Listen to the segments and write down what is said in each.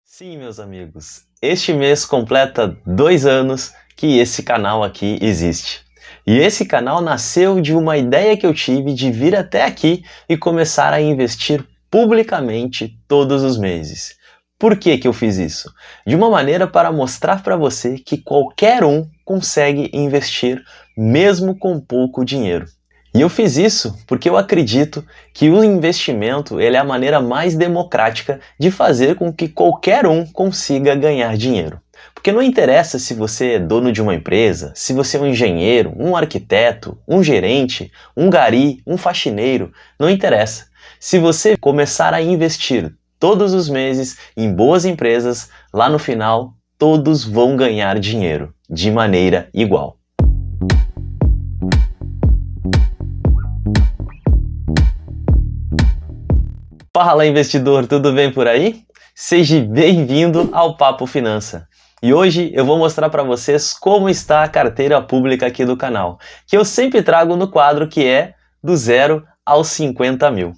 Sim, meus amigos, este mês completa 2 anos que esse canal aqui existe. E esse canal nasceu de uma ideia que eu tive de vir até aqui e começar a investir publicamente todos os meses. Por que que eu fiz isso? De uma maneira para mostrar para você que qualquer um consegue investir mesmo com pouco dinheiro. E eu fiz isso porque eu acredito que o investimento ele é a maneira mais democrática de fazer com que qualquer um consiga ganhar dinheiro. Porque não interessa se você é dono de uma empresa, se você é um engenheiro, um arquiteto, um gerente, um gari, um faxineiro, não interessa. Se você começar a investir todos os meses em boas empresas, lá no final todos vão ganhar dinheiro de maneira igual. Fala investidor, tudo bem por aí? Seja bem-vindo ao Papo Finança. E hoje eu vou mostrar para vocês como está a carteira pública aqui do canal, que eu sempre trago no quadro que é do 0 aos 50 mil.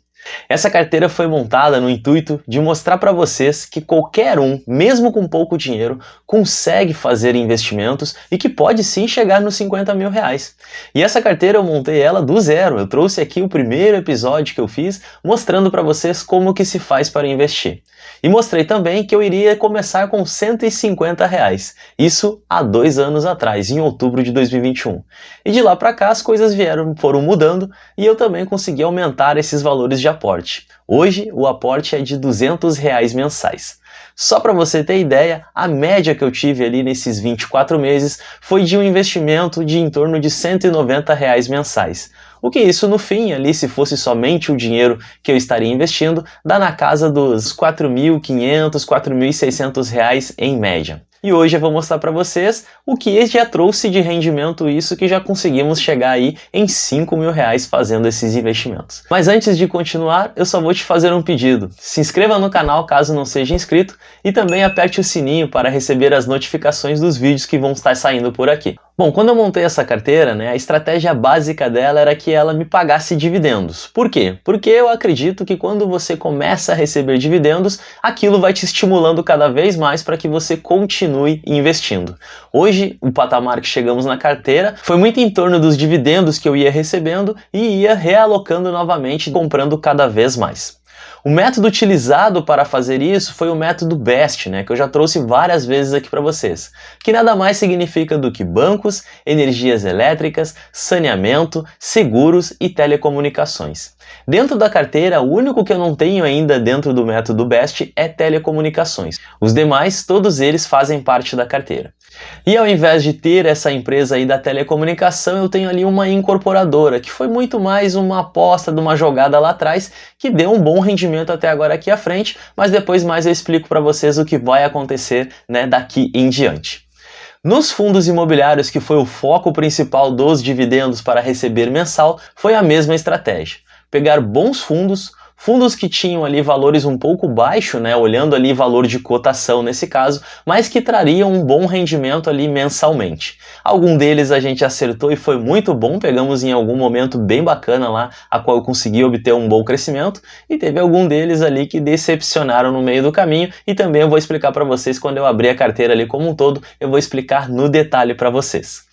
Essa carteira foi montada no intuito de mostrar para vocês que qualquer um, mesmo com pouco dinheiro, consegue fazer investimentos e que pode sim chegar nos 50 mil reais. E essa carteira eu montei ela do zero, eu trouxe aqui o primeiro episódio que eu fiz mostrando para vocês como que se faz para investir. E mostrei também que eu iria começar com 150 reais, isso há 2 anos atrás, em outubro de 2021. E de lá para cá as coisas foram mudando e eu também consegui aumentar esses valores de aporte. Hoje o aporte é de 200 reais mensais. Só para você ter ideia, a média que eu tive ali nesses 24 meses foi de um investimento de em torno de 190 reais mensais. O que isso no fim, ali se fosse somente o dinheiro que eu estaria investindo, dá na casa dos 4.500, 4.600 reais em média. E hoje eu vou mostrar para vocês o que já trouxe de rendimento isso que já conseguimos chegar aí em 5 mil reais fazendo esses investimentos. Mas antes de continuar, eu só vou te fazer um pedido. Se inscreva no canal caso não seja inscrito e também aperte o sininho para receber as notificações dos vídeos que vão estar saindo por aqui. Bom, quando eu montei essa carteira, a estratégia básica dela era que ela me pagasse dividendos. Por quê? Porque eu acredito que quando você começa a receber dividendos, aquilo vai te estimulando cada vez mais para que você continue investindo. Hoje, o patamar que chegamos na carteira foi muito em torno dos dividendos que eu ia recebendo e ia realocando novamente, comprando cada vez mais. O método utilizado para fazer isso foi o método BEST, que eu já trouxe várias vezes aqui para vocês, que nada mais significa do que bancos, energias elétricas, saneamento, seguros e telecomunicações. Dentro da carteira, o único que eu não tenho ainda dentro do método BEST é telecomunicações. Os demais, todos eles fazem parte da carteira. E ao invés de ter essa empresa aí da telecomunicação, eu tenho ali uma incorporadora, que foi muito mais uma aposta de uma jogada lá atrás, que deu um bom rendimento até agora aqui à frente, mas depois mais eu explico para vocês o que vai acontecer daqui em diante. Nos fundos imobiliários, que foi o foco principal dos dividendos para receber mensal, foi a mesma estratégia. Pegar bons fundos que tinham ali valores um pouco baixos, olhando ali valor de cotação nesse caso, mas que trariam um bom rendimento ali mensalmente. Algum deles a gente acertou e foi muito bom, pegamos em algum momento bem bacana lá, a qual eu consegui obter um bom crescimento, e teve algum deles ali que decepcionaram no meio do caminho, e também eu vou explicar para vocês quando eu abrir a carteira ali como um todo, eu vou explicar no detalhe para vocês.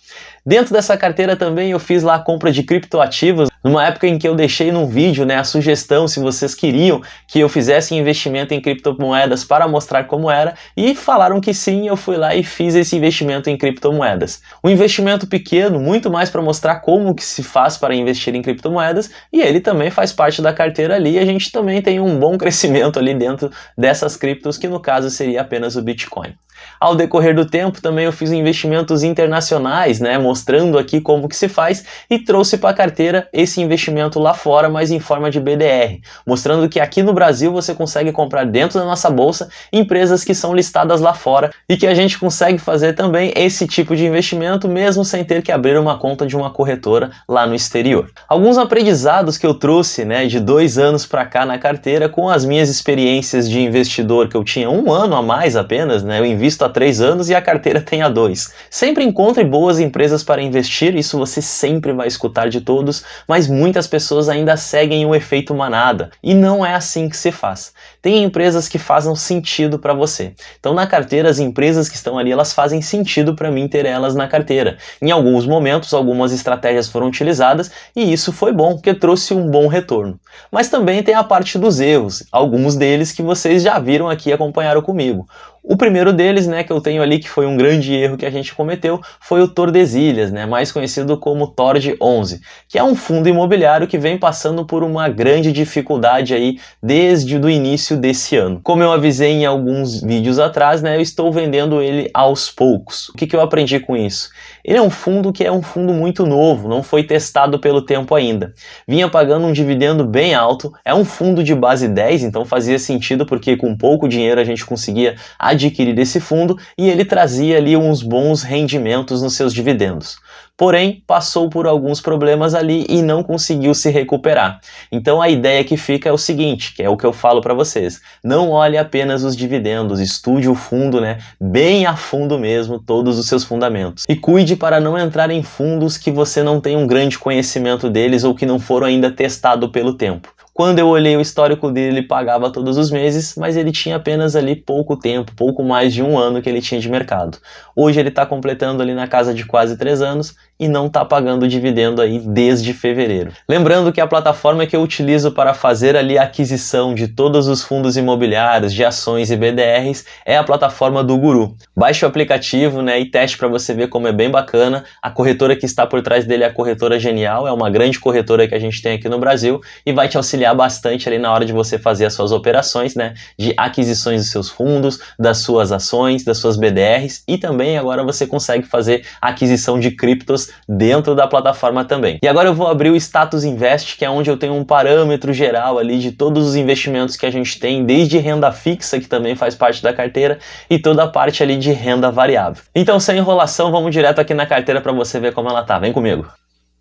Dentro dessa carteira também eu fiz lá a compra de criptoativos, numa época em que eu deixei num vídeo a sugestão se vocês queriam que eu fizesse investimento em criptomoedas para mostrar como era, e falaram que sim, eu fui lá e fiz esse investimento em criptomoedas. Um investimento pequeno, muito mais para mostrar como que se faz para investir em criptomoedas, e ele também faz parte da carteira ali, e a gente também tem um bom crescimento ali dentro dessas criptos, que no caso seria apenas o Bitcoin. Ao decorrer do tempo também eu fiz investimentos internacionais, mostrando aqui como que se faz, e trouxe para a carteira esse investimento lá fora, mas em forma de BDR, mostrando que aqui no Brasil você consegue comprar dentro da nossa bolsa empresas que são listadas lá fora e que a gente consegue fazer também esse tipo de investimento mesmo sem ter que abrir uma conta de uma corretora lá no exterior. Alguns aprendizados que eu trouxe de 2 anos para cá na carteira com as minhas experiências de investidor, que eu tinha 1 ano a mais apenas, eu invisto visto há 3 anos e a carteira tem há 2. Sempre encontre boas empresas para investir, isso você sempre vai escutar de todos, mas muitas pessoas ainda seguem o efeito manada, e não é assim que se faz. Tem empresas que fazem sentido para você. Então na carteira, as empresas que estão ali, elas fazem sentido para mim ter elas na carteira. Em alguns momentos, algumas estratégias foram utilizadas e isso foi bom, porque trouxe um bom retorno. Mas também tem a parte dos erros, alguns deles que vocês já viram aqui e acompanharam comigo. O primeiro deles, né, que eu tenho ali, que foi um grande erro que a gente cometeu, foi o Tordesilhas, né, mais conhecido como Tord 11, que é um fundo imobiliário que vem passando por uma grande dificuldade aí desde o início desse ano. Como eu avisei em alguns vídeos atrás, né, eu estou vendendo ele aos poucos. O que eu aprendi com isso? Ele é um fundo que é um fundo muito novo, não foi testado pelo tempo ainda. Vinha pagando um dividendo bem alto, é um fundo de base 10, então fazia sentido porque com pouco dinheiro a gente conseguia adquirir esse fundo e ele trazia ali uns bons rendimentos nos seus dividendos. Porém, passou por alguns problemas ali e não conseguiu se recuperar. Então a ideia que fica é o seguinte, que é o que eu falo para vocês, não olhe apenas os dividendos, estude o fundo, né, bem a fundo mesmo, todos os seus fundamentos. E cuide para não entrar em fundos que você não tem um grande conhecimento deles ou que não foram ainda testados pelo tempo. Quando eu olhei o histórico dele, ele pagava todos os meses, mas ele tinha apenas ali pouco tempo, pouco mais de 1 ano que ele tinha de mercado. Hoje ele está completando ali na casa de quase 3 anos e não está pagando dividendo aí desde fevereiro. Lembrando que a plataforma que eu utilizo para fazer ali a aquisição de todos os fundos imobiliários, de ações e BDRs é a plataforma do Guru. Baixe o aplicativo, né, e teste para você ver como é bem bacana. A corretora que está por trás dele é a Corretora Genial, é uma grande corretora que a gente tem aqui no Brasil e vai te auxiliar bastante ali na hora de você fazer as suas operações, né, de aquisições dos seus fundos, das suas ações, das suas BDRs e também agora você consegue fazer a aquisição de criptos dentro da plataforma também. E agora eu vou abrir o Status Invest, que é onde eu tenho um parâmetro geral ali de todos os investimentos que a gente tem, desde renda fixa, que também faz parte da carteira, e toda a parte ali de renda variável. Então, sem enrolação, vamos direto aqui na carteira para você ver como ela tá. Vem comigo.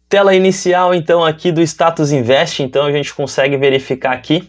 Tela inicial então aqui do Status Invest, então a gente consegue verificar aqui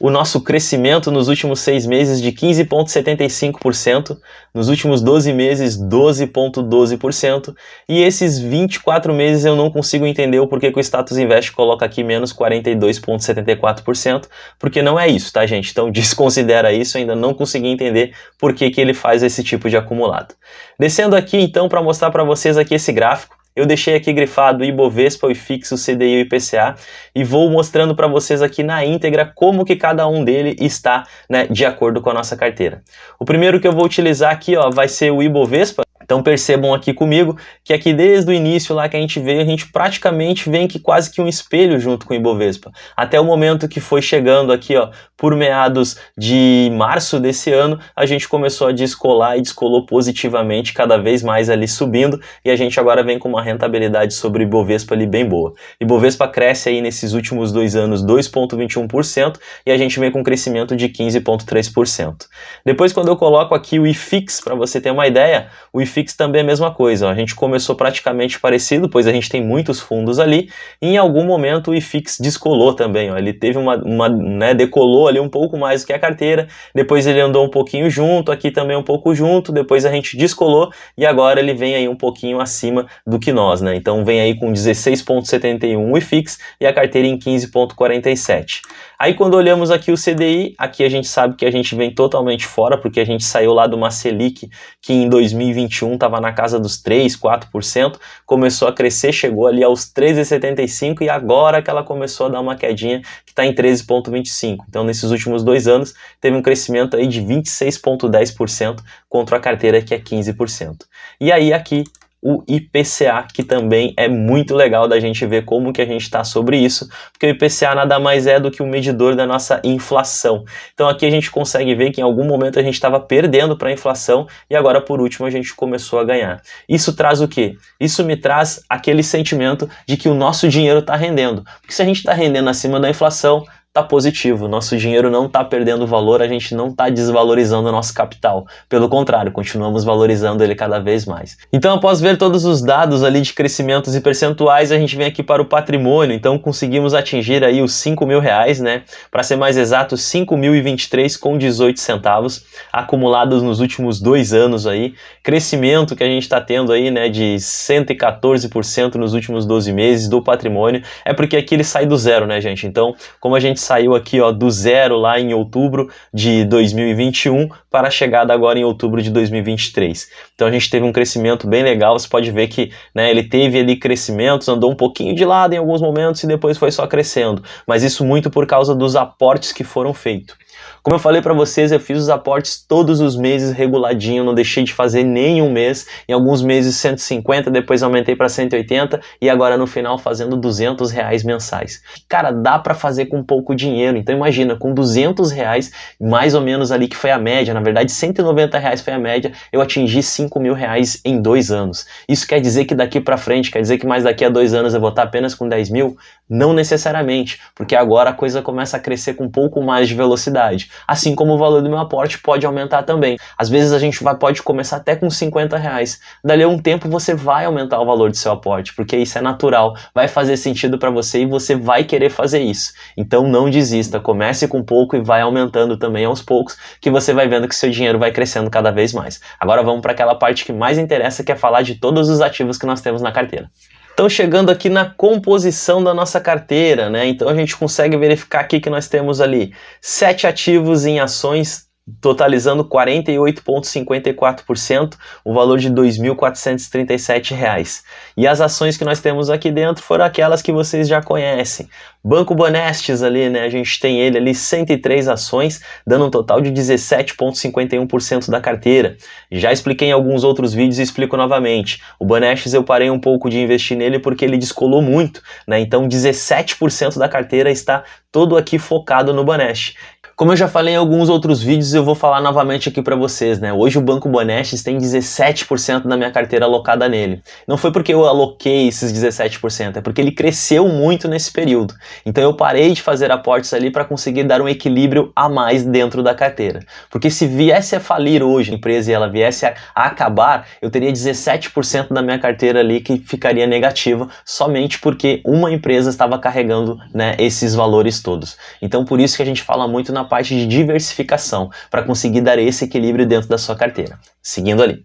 o nosso crescimento nos últimos 6 meses de 15,75%, nos últimos 12 meses 12,12%, e esses 24 meses eu não consigo entender o porquê que o Status Invest coloca aqui menos 42,74%, porque não é isso, tá gente? Então desconsidera isso, ainda não consegui entender por que ele faz esse tipo de acumulado. Descendo aqui então para mostrar para vocês aqui esse gráfico, eu deixei aqui grifado o Ibovespa, o IFIX, o CDI e o IPCA e vou mostrando para vocês aqui na íntegra como que cada um dele está, né, de acordo com a nossa carteira. O primeiro que eu vou utilizar aqui, ó, vai ser o Ibovespa. Então percebam aqui comigo que aqui desde o início lá que a gente veio, a gente praticamente vem que quase que um espelho junto com o Ibovespa. Até o momento que foi chegando aqui, ó, por meados de março desse ano, a gente começou a descolar e descolou positivamente, cada vez mais ali subindo, e a gente agora vem com uma rentabilidade sobre o Ibovespa ali bem boa. Ibovespa cresce aí nesses últimos 2 anos 2,21% e a gente vem com um crescimento de 15,3%. Depois quando eu coloco aqui o IFIX, para você ter uma ideia, o IFIX também é a mesma coisa, ó. A gente começou praticamente parecido, pois a gente tem muitos fundos ali, e em algum momento o IFIX descolou também, ó. Ele teve né, decolou ali um pouco mais do que a carteira, depois ele andou um pouquinho junto, aqui também um pouco junto, depois a gente descolou, e agora ele vem aí um pouquinho acima do que nós, né? Então vem aí com 16,71 o IFIX e a carteira em 15,47. Aí quando olhamos aqui o CDI, aqui a gente sabe que a gente vem totalmente fora, porque a gente saiu lá de uma Selic que em 2021 estava na casa dos 3, 4%, começou a crescer, chegou ali aos 13,75 e agora que ela começou a dar uma quedinha que está em 13,25. Então nesses últimos 2 anos teve um crescimento aí de 26,10% contra a carteira que é 15%. E aí aqui o IPCA, que também é muito legal da gente ver como que a gente está sobre isso, porque o IPCA nada mais é do que um medidor da nossa inflação. Então aqui a gente consegue ver que em algum momento a gente estava perdendo para a inflação e agora por último a gente começou a ganhar. Isso traz o quê? Isso me traz aquele sentimento de que o nosso dinheiro está rendendo, porque se a gente está rendendo acima da inflação, tá positivo, nosso dinheiro não tá perdendo valor, a gente não tá desvalorizando o nosso capital, pelo contrário, continuamos valorizando ele cada vez mais. Então, após ver todos os dados ali de crescimentos e percentuais, a gente vem aqui para o patrimônio, então conseguimos atingir aí os R$5.000, né, para ser mais exato, 5.023,18 centavos, acumulados nos últimos 2 anos aí, crescimento que a gente está tendo aí, né, de 114% nos últimos 12 meses do patrimônio, é porque aqui ele sai do zero, né, gente? Então, como a gente saiu aqui, ó, do zero lá em outubro de 2021 para a chegada agora em outubro de 2023. Então a gente teve um crescimento bem legal, você pode ver que, né, ele teve ali crescimentos, andou um pouquinho de lado em alguns momentos e depois foi só crescendo, mas isso muito por causa dos aportes que foram feitos. Como eu falei para vocês, eu fiz os aportes todos os meses reguladinho, não deixei de fazer nenhum mês, em alguns meses 150, depois aumentei para 180 e agora no final fazendo R$200 mensais. Cara, dá para fazer com pouco dinheiro, então imagina, com R$200, mais ou menos ali que foi a média, na verdade R$190 foi a média, eu atingi R$5.000 em 2 anos. Isso quer dizer que daqui para frente, quer dizer que mais daqui a 2 anos eu vou estar apenas com 10 mil? Não necessariamente, porque agora a coisa começa a crescer com um pouco mais de velocidade. Assim como o valor do meu aporte pode aumentar também. Às vezes a gente pode começar até com R$50. Dali a um tempo você vai aumentar o valor do seu aporte, porque isso é natural, vai fazer sentido para você e você vai querer fazer isso. Então não desista, comece com pouco e vai aumentando também aos poucos, que você vai vendo que seu dinheiro vai crescendo cada vez mais. Agora vamos para aquela parte que mais interessa, que é falar de todos os ativos que nós temos na carteira. Então, chegando aqui na composição da nossa carteira, né? Então a gente consegue verificar aqui que nós temos ali 7 ativos em ações, totalizando 48,54%, o valor de R$ 2.437. E as ações que nós temos aqui dentro foram aquelas que vocês já conhecem. Banco Bonestes ali, né, a gente tem ele ali 103 ações, dando um total de 17,51% da carteira. Já expliquei em alguns outros vídeos e explico novamente. O Bonestes eu parei um pouco de investir nele porque ele descolou muito, né? Então 17% da carteira está todo aqui focado no Boneste. Como eu já falei em alguns outros vídeos, eu vou falar novamente aqui para vocês, né? Hoje o Banco Bonestes tem 17% da minha carteira alocada nele. Não foi porque eu aloquei esses 17%, é porque ele cresceu muito nesse período. Então eu parei de fazer aportes ali para conseguir dar um equilíbrio a mais dentro da carteira. Porque se viesse a falir hoje a empresa e ela viesse a acabar, eu teria 17% da minha carteira ali que ficaria negativa somente porque uma empresa estava carregando, né, esses valores todos. Então por isso que a gente fala muito na parte de diversificação, para conseguir dar esse equilíbrio dentro da sua carteira. Seguindo ali.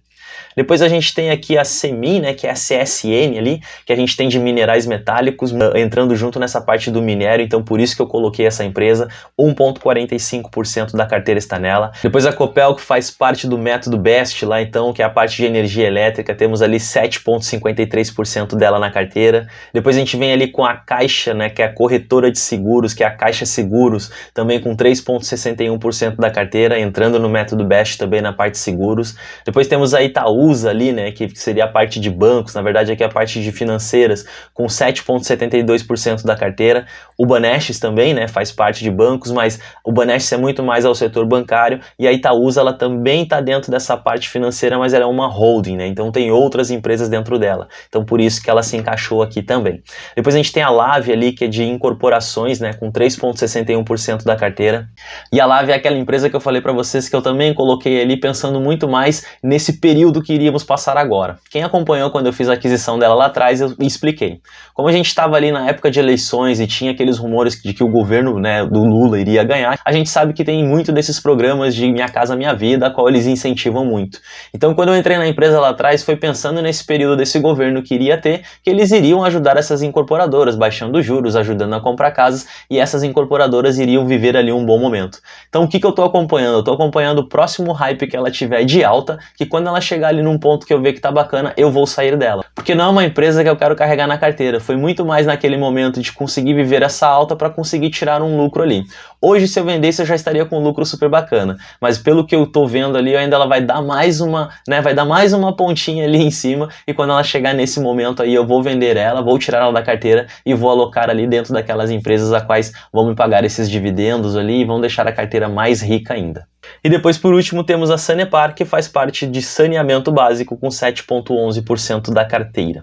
Depois a gente tem aqui a CEMIN, né, que é a CSN ali, que a gente tem de minerais metálicos, entrando junto nessa parte do minério, então por isso que eu coloquei essa empresa, 1,45% da carteira está nela. Depois a Copel, que faz parte do método BEST lá, então, que é a parte de energia elétrica, temos ali 7,53% dela na carteira. Depois a gente vem ali com a Caixa, né, que é a corretora de seguros, que é a Caixa Seguros, também com 3,61% da carteira, entrando no método BEST também na parte de seguros. Depois temos a Itaúsa ali, né, que seria a parte de bancos, na verdade aqui é a parte de financeiras, com 7,72% da carteira. O Bonestes também, né, faz parte de bancos, mas o Bonestes é muito mais ao setor bancário, e a Itaúsa ela também está dentro dessa parte financeira, mas ela é uma holding, né, então tem outras empresas dentro dela, então por isso que ela se encaixou aqui também. Depois a gente tem a Lave ali, que é de incorporações, né, com 3,61% da carteira, e a Lave é aquela empresa que eu falei para vocês que eu também coloquei ali pensando muito mais nesse período que iríamos passar agora. Quem acompanhou quando eu fiz a aquisição dela lá atrás, eu expliquei. Como a gente estava ali na época de eleições e tinha aqueles rumores de que o governo, né, do Lula iria ganhar, a gente sabe que tem muito desses programas de Minha Casa Minha Vida, a qual eles incentivam muito. Então quando eu entrei na empresa lá atrás, foi pensando nesse período desse governo que iria ter, que eles iriam ajudar essas incorporadoras, baixando os juros, ajudando a comprar casas, e essas incorporadoras iriam viver ali um bom momento. Então o que eu estou acompanhando? Eu estou acompanhando o próximo hype que ela tiver de alta, que quando ela chegar ali num ponto que eu ver que tá bacana, eu vou sair dela. Porque não é uma empresa que eu quero carregar na carteira, foi muito mais naquele momento de conseguir viver essa alta para conseguir tirar um lucro ali. Hoje, se eu vendesse, eu já estaria com um lucro super bacana, mas pelo que eu tô vendo ali, ainda ela vai dar mais uma, né, vai dar mais uma pontinha ali em cima, e quando ela chegar nesse momento aí, eu vou vender ela, vou tirar ela da carteira e vou alocar ali dentro daquelas empresas a quais vão me pagar esses dividendos ali e vão deixar a carteira mais rica ainda. E depois, por último, temos a Sanepar, que faz parte de saneamento básico com 7,11% da carteira.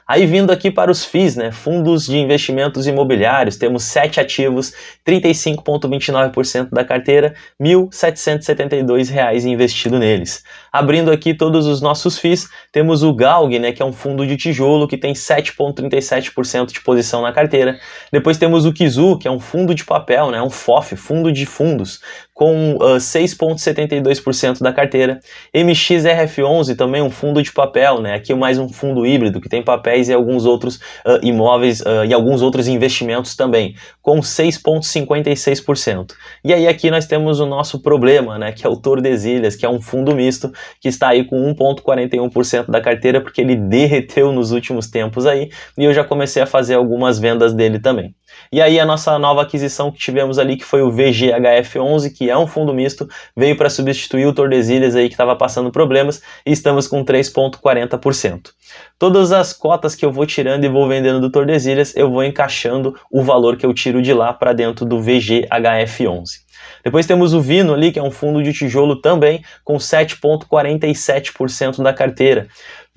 Aí vindo aqui para os FIIs, né, fundos de investimentos imobiliários, temos 7 ativos, 35,29% da carteira, R$ 1.772 investido neles. Abrindo aqui todos os nossos FIIs, temos o GALG, né, que é um fundo de tijolo que tem 7,37% de posição na carteira. Depois temos o KIZU, que é um fundo de papel, né, um FOF, fundo de fundos, com 6,72% da carteira. MXRF11, também um fundo de papel, né, aqui mais um fundo híbrido, que tem papéis e alguns outros imóveis e alguns outros investimentos também, com 6,56%. E aí aqui nós temos o nosso problema, né, que é o Tordesilhas, que é um fundo misto, que está aí com 1,41% da carteira, porque ele derreteu nos últimos tempos aí, e eu já comecei a fazer algumas vendas dele também. E aí a nossa nova aquisição que tivemos ali, que foi o VGHF11, que é um fundo misto, veio para substituir o Tordesilhas aí que estava passando problemas, e estamos com 3,40%. Todas as cotas que eu vou tirando e vou vendendo do Tordesilhas, eu vou encaixando o valor que eu tiro de lá para dentro do VGHF11. Depois temos o Vino ali, que é um fundo de tijolo também, com 7,47% da carteira.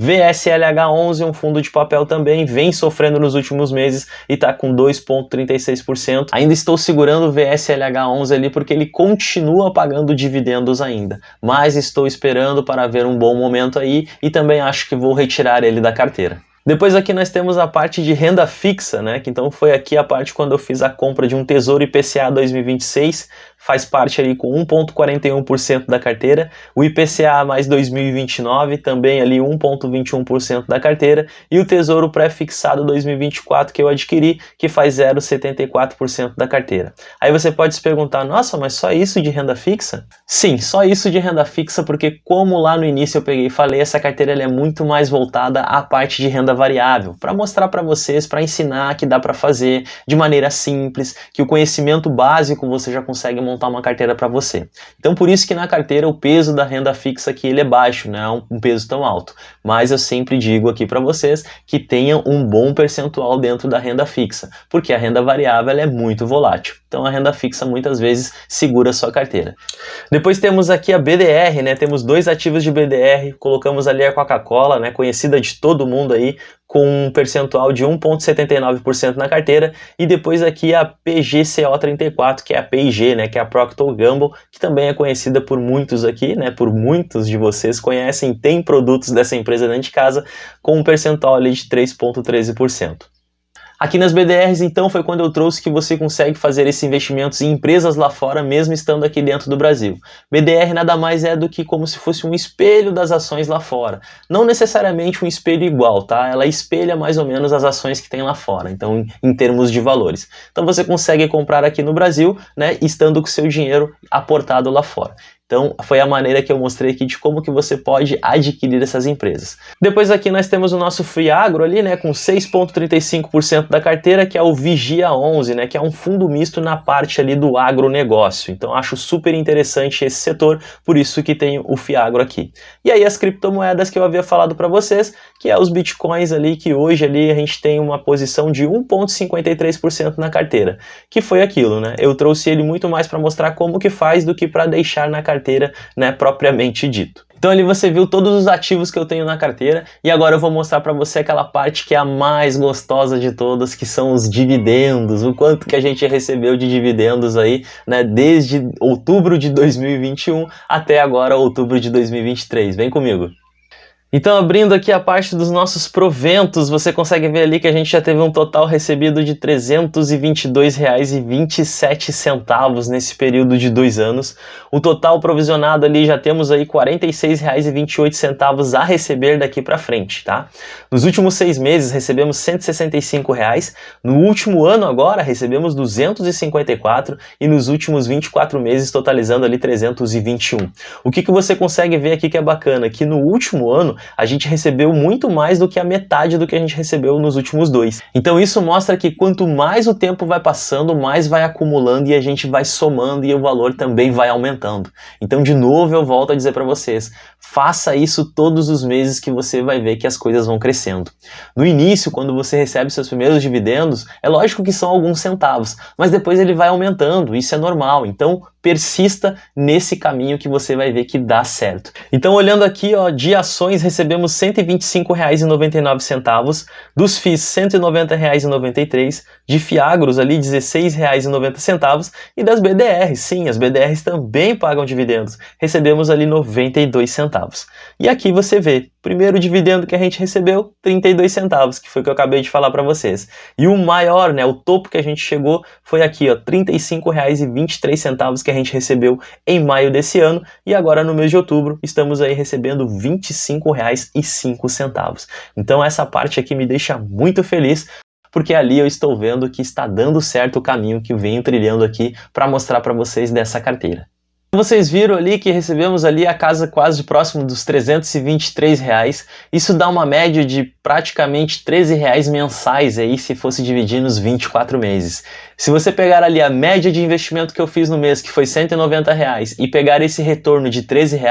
VSLH11, um fundo de papel também, vem sofrendo nos últimos meses e está com 2,36%. Ainda estou segurando o VSLH11 ali porque ele continua pagando dividendos ainda, mas estou esperando para ver um bom momento aí e também acho que vou retirar ele da carteira. Depois aqui nós temos a parte de renda fixa, né? Que então foi aqui a parte quando eu fiz a compra de um Tesouro IPCA 2026, faz parte ali com 1,41% da carteira, o IPCA mais 2029 também ali 1,21% da carteira, e o Tesouro Pré-fixado 2024 que eu adquiri, que faz 0,74% da carteira. Aí você pode se perguntar, nossa, mas só isso de renda fixa? Sim, só isso de renda fixa, porque como lá no início eu peguei e falei, essa carteira ela é muito mais voltada à parte de renda variável, para mostrar para vocês, para ensinar que dá para fazer de maneira simples, que o conhecimento básico você já consegue montar uma carteira para você. Então por isso que na carteira o peso da renda fixa aqui ele é baixo, não é um peso tão alto, mas eu sempre digo aqui para vocês que tenham um bom percentual dentro da renda fixa, porque a renda variável ela é muito volátil, então a renda fixa muitas vezes segura a sua carteira. Depois temos aqui a BDR, né? Temos 2 ativos de BDR, colocamos ali a Coca-Cola, né? Conhecida de todo mundo aí, com um percentual de 1,79% na carteira, e depois aqui a PGCO34, que é a P&G, né, que é a Procter & Gamble, que também é conhecida por muitos aqui, né, por muitos de vocês conhecem, tem produtos dessa empresa dentro de casa, com um percentual ali de 3,13%. Aqui nas BDRs, então, foi quando eu trouxe que você consegue fazer esses investimentos em empresas lá fora, mesmo estando aqui dentro do Brasil. BDR nada mais é do que como se fosse um espelho das ações lá fora. Não necessariamente um espelho igual, tá? Ela espelha mais ou menos as ações que tem lá fora, então, em termos de valores. Então, você consegue comprar aqui no Brasil, né, estando com o seu dinheiro aportado lá fora. Então, foi a maneira que eu mostrei aqui de como que você pode adquirir essas empresas. Depois aqui nós temos o nosso Free Agro ali, né, com 6,35% da carteira, que é o Vigia 11, né, que é um fundo misto na parte ali do agronegócio. Então, acho super interessante esse setor, por isso que tem o Fiagro aqui. E aí as criptomoedas que eu havia falado para vocês, que é os bitcoins ali, que hoje ali a gente tem uma posição de 1,53% na carteira, que foi aquilo, né? Eu trouxe ele muito mais para mostrar como que faz do que para deixar na carteira, né, propriamente dito. Então ali você viu todos os ativos que eu tenho na carteira, e agora eu vou mostrar para você aquela parte que é a mais gostosa de todas, que são os dividendos, o quanto que a gente recebeu de dividendos aí, né, desde outubro de 2021 até agora outubro de 2023. Vem comigo! Então, abrindo aqui a parte dos nossos proventos, você consegue ver ali que a gente já teve um total recebido de R$ 322,27 nesse período de 2 anos. O total provisionado ali já temos aí R$ 46,28 a receber daqui para frente, tá? Nos últimos 6 meses recebemos R$ 165, no último ano agora recebemos R$ 254 e nos últimos 24 meses totalizando ali 321. O que você consegue ver aqui que é bacana, que no último ano a gente recebeu muito mais do que a metade do que a gente recebeu nos últimos 2. Então isso mostra que quanto mais o tempo vai passando, mais vai acumulando e a gente vai somando e o valor também vai aumentando. Então de novo eu volto a dizer para vocês, faça isso todos os meses que você vai ver que as coisas vão crescendo. No início, quando você recebe seus primeiros dividendos, é lógico que são alguns centavos, mas depois ele vai aumentando, isso é normal. Então persista nesse caminho que você vai ver que dá certo. Então, olhando aqui, ó, de ações recebemos R$ 125,99, dos FIIs R$ 190,93, de Fiagros ali R$ 16,90 e das BDRs, sim, as BDRs também pagam dividendos, recebemos ali 92 centavos. E aqui você vê, primeiro dividendo que a gente recebeu, 32 centavos, que foi o que eu acabei de falar para vocês. E o maior, né, o topo que a gente chegou foi aqui, ó, R$ 35,23 que a gente recebeu em maio desse ano, e agora no mês de outubro estamos aí recebendo R$ 25,05. Então essa parte aqui me deixa muito feliz, porque ali eu estou vendo que está dando certo o caminho que eu venho trilhando aqui para mostrar para vocês dessa carteira. Vocês viram ali que recebemos ali a casa quase próximo dos R$ 323, isso dá uma média de praticamente R$ 13 mensais aí se fosse dividir nos 24 meses. Se você pegar ali a média de investimento que eu fiz no mês, que foi R$ 190, e pegar esse retorno de R$ 13,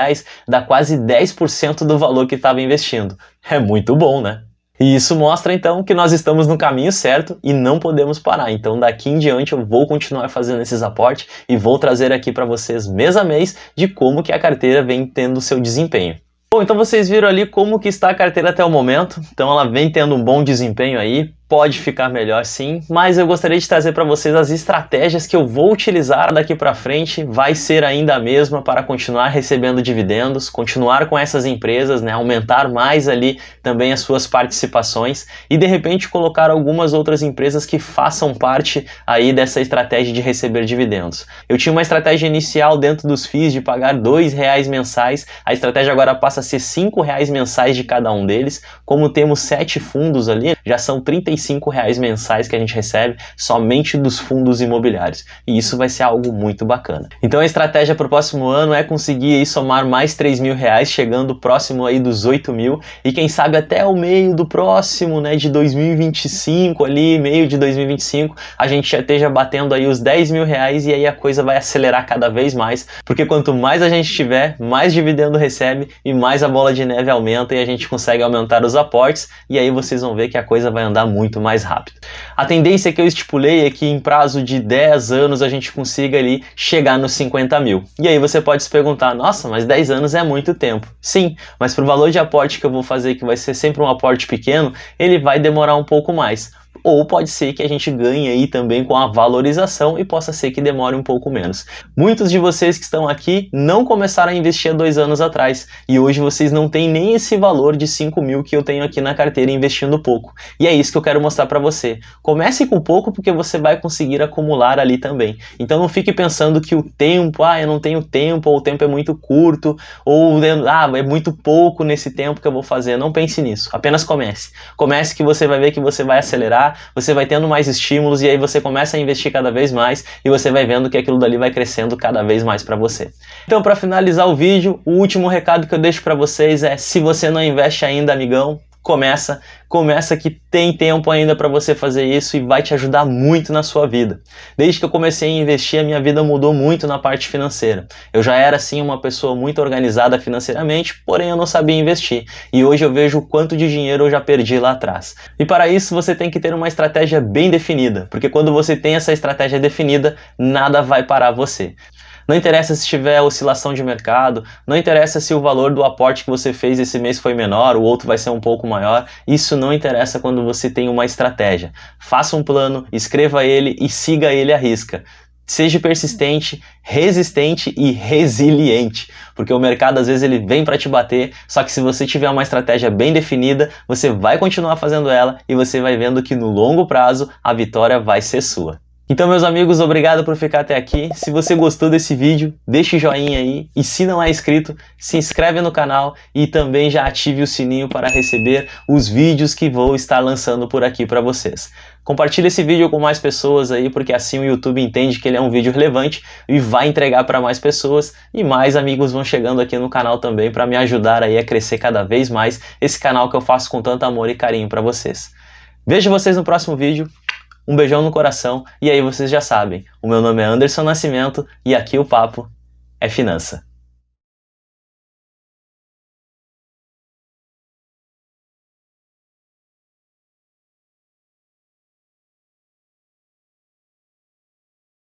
dá quase 10% do valor que estava investindo. É muito bom, né? E isso mostra então que nós estamos no caminho certo e não podemos parar. Então daqui em diante eu vou continuar fazendo esses aportes e vou trazer aqui para vocês mês a mês de como que a carteira vem tendo seu desempenho. Bom, então vocês viram ali como que está a carteira até o momento. Então ela vem tendo um bom desempenho aí. Pode ficar melhor sim, mas eu gostaria de trazer para vocês as estratégias que eu vou utilizar daqui para frente. Vai ser ainda a mesma para continuar recebendo dividendos, continuar com essas empresas, né, aumentar mais ali também as suas participações e de repente colocar algumas outras empresas que façam parte aí dessa estratégia de receber dividendos. Eu tinha uma estratégia inicial dentro dos FIIs de pagar R$ 2 mensais, a estratégia agora passa a ser R$ 5 mensais de cada um deles. Como temos 7 fundos ali, já são R$ 35 mensais que a gente recebe somente dos fundos imobiliários. E isso vai ser algo muito bacana. Então a estratégia para o próximo ano é conseguir aí somar mais R$ 3.000, chegando próximo aí dos 8.000 e quem sabe até o meio do próximo, né, de 2025 ali, meio de 2025, a gente já esteja batendo aí os R$ 10.000 e aí a coisa vai acelerar cada vez mais, porque quanto mais a gente tiver, mais dividendo recebe e mais a bola de neve aumenta e a gente consegue aumentar os aportes e aí vocês vão ver que a coisa vai andar muito mais rápido. A tendência que eu estipulei é que em prazo de 10 anos a gente consiga ali chegar nos 50.000. E aí você pode se perguntar, nossa, mas 10 anos é muito tempo. Sim, mas para o valor de aporte que eu vou fazer, que vai ser sempre um aporte pequeno, ele vai demorar um pouco mais. Ou pode ser que a gente ganhe aí também com a valorização e possa ser que demore um pouco menos. Muitos de vocês que estão aqui não começaram a investir há 2 anos atrás e hoje vocês não têm nem esse valor de 5.000 que eu tenho aqui na carteira investindo pouco. E é isso que eu quero mostrar para você. Comece com pouco porque você vai conseguir acumular ali também. Então não fique pensando que o tempo, eu não tenho tempo, ou o tempo é muito curto, ou é muito pouco nesse tempo que eu vou fazer. Não pense nisso, apenas comece. Comece que você vai ver que você vai acelerar, você vai tendo mais estímulos e aí você começa a investir cada vez mais e você vai vendo que aquilo dali vai crescendo cada vez mais para você. Então, para finalizar o vídeo, o último recado que eu deixo para vocês é: se você não investe ainda, amigão, começa que tem tempo ainda para você fazer isso e vai te ajudar muito na sua vida. Desde que eu comecei a investir, a minha vida mudou muito na parte financeira. Eu já era assim uma pessoa muito organizada financeiramente, porém eu não sabia investir. E hoje eu vejo o quanto de dinheiro eu já perdi lá atrás. E para isso você tem que ter uma estratégia bem definida, porque quando você tem essa estratégia definida, nada vai parar você. Não interessa se tiver oscilação de mercado, não interessa se o valor do aporte que você fez esse mês foi menor, o outro vai ser um pouco maior, isso não interessa quando você tem uma estratégia. Faça um plano, escreva ele e siga ele à risca. Seja persistente, resistente e resiliente, porque o mercado às vezes ele vem para te bater, só que se você tiver uma estratégia bem definida, você vai continuar fazendo ela e você vai vendo que no longo prazo a vitória vai ser sua. Então, meus amigos, obrigado por ficar até aqui. Se você gostou desse vídeo, deixe o joinha aí e se não é inscrito, se inscreve no canal e também já ative o sininho para receber os vídeos que vou estar lançando por aqui para vocês. Compartilhe esse vídeo com mais pessoas aí, porque assim o YouTube entende que ele é um vídeo relevante e vai entregar para mais pessoas e mais amigos vão chegando aqui no canal também para me ajudar aí a crescer cada vez mais esse canal que eu faço com tanto amor e carinho para vocês. Vejo vocês no próximo vídeo. Um beijão no coração e aí vocês já sabem, o meu nome é Anderson Nascimento e aqui o papo é finança.